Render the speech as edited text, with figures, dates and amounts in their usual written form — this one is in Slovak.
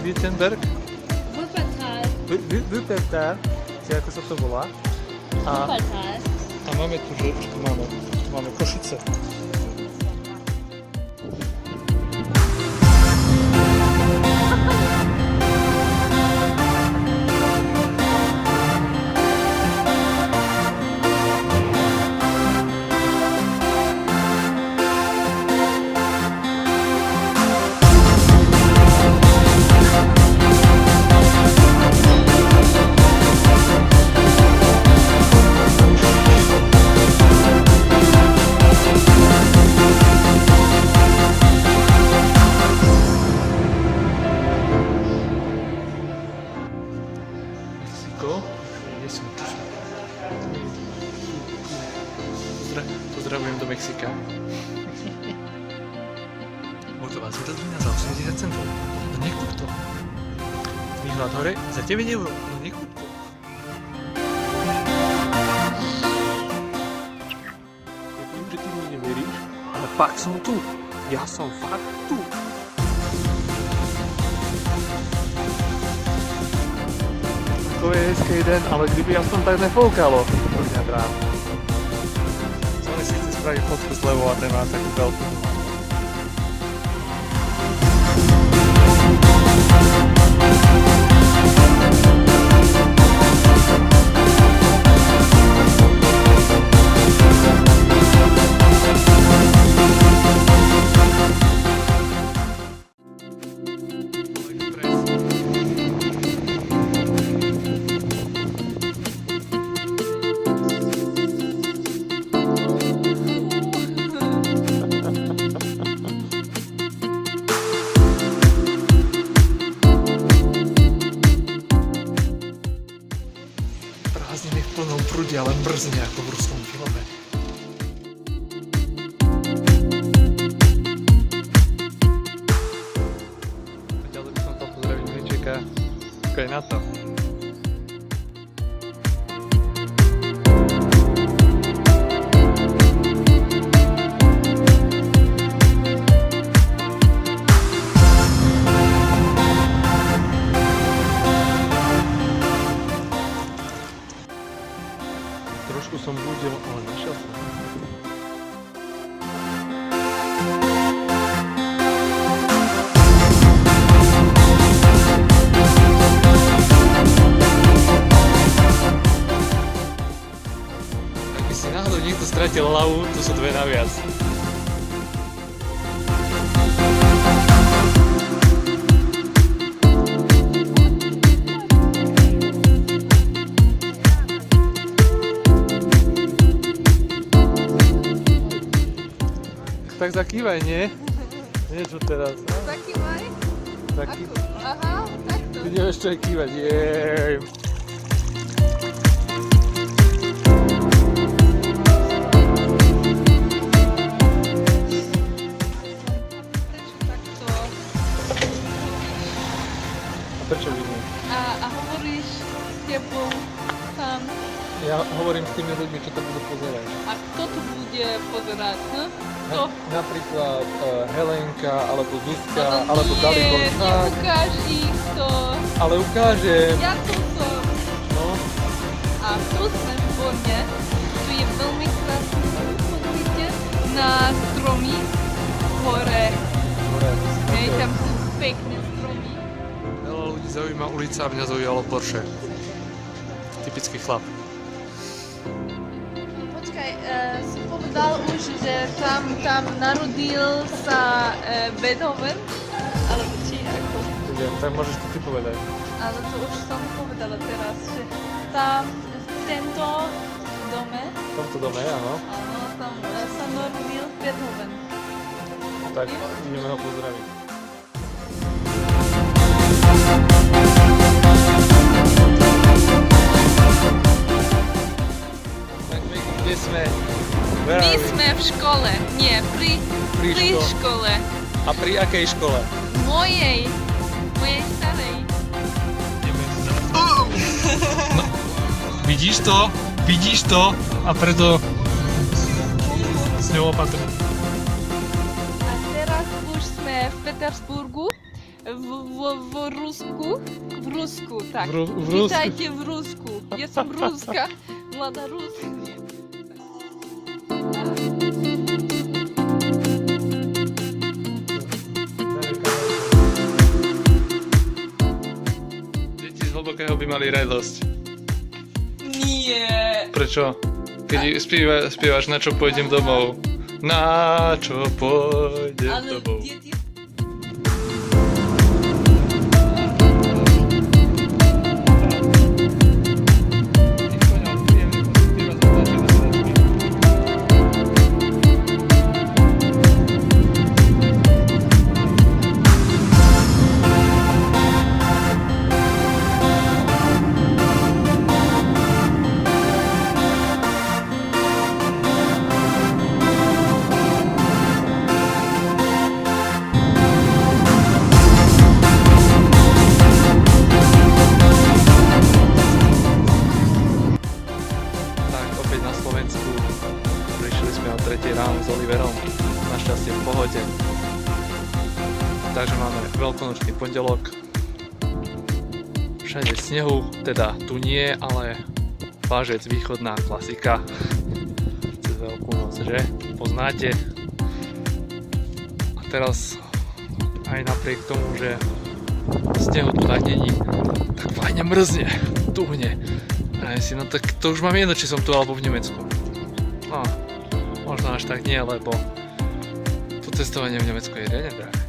Wittenberg, Wuppertal. Wuppertal, či ako sa to volá. Wuppertal. A máme tu, že tu máme Košice. Pozdravujem do Mexika. Вот у вас этот динозавр среди центров. Но не кто. Výhľad hore za 9 €. No nech to. Ja viem, že ty mi neveríš, ale fakt som tu. Ja som fakt tu. To je hezký den, ale kdyby aspoň tak nefoukalo. To mňa dráv. Som si chce spraviť fotku s levou a ten má takú veľkú. Prázdniny v plnom prúde, ale mrzne ako v ruskom filme. A ďalej by som to pozdravil Mičeka. Ako je na to. Trošku som blúdil, ale našiel som. Ak by si náhodou niekto stratil hlavu, to sú dve naviac. Tak zakývaj, nie? Niečo teraz. No? Zakývaj. Aha, takto. Idem ešte aj kývať. Jej. Takto. Prečo vidím? A hovoríš s tebou tam. Ja hovorím s tými ľuďmi, čo to budú pozerať. A kto to bude pozerať? Hm? Kto? Napríklad Helenka, alebo Zuzka, Ale alebo nie, Dalibor. neukáž ich to. Ale ukážem. Ja tu som. No, A tu sme v Borne. Tu je veľmi krásne. Pozrite na stromy hore. Hej, tam sú pekné stromy. veľa ľudí zaujíma ulica a mňa zaujalo Porsche. Typický chlap. Počkaj, si povedal už, že tam narodil sa Beethoven? Alebo či ako? Tak môžeš to ty povedať. Ale to už som povedala teraz, že tam v tento dome, V tomto dome, áno. áno, tam sa narodil Beethoven. Tak ideme ho pozdraviť. Tak my kde sme? Where My are we? sme v škole, nie, pri Pri škole. A pri akej škole? Mojej starej. No, vidíš to? Vidíš to? A preto s ňou opatrný. A teraz už sme v Petersburgu, v Rusku. V Rusku, tak. V Rusku. Vítajte v Rusku. Ja som Ruska, mladá Ruska. Deti z hlbokého by mali radosť. Nie. Prečo? Keď spievaš na čo pôjdem domov. Na čo pôjdem Ale domov. deti... Tak opäť na Slovensku. Prišli sme o 3 ráno s Oliverom. Našťastie v pohode. Takže máme veľkonočný pondelok. Všade snehu, teda tu nie, ale Vážec, východná klasika. Cez Veľkú noc, že? Poznáte. A teraz aj napriek tomu, že snehu tu tak není, tak fajne mrzne, tuhne. A ja si, no tak to už mám jedno, či som tu alebo v Nemecku. No, možno až tak nie, lebo to cestovanie v Nemecku je riadne drahé.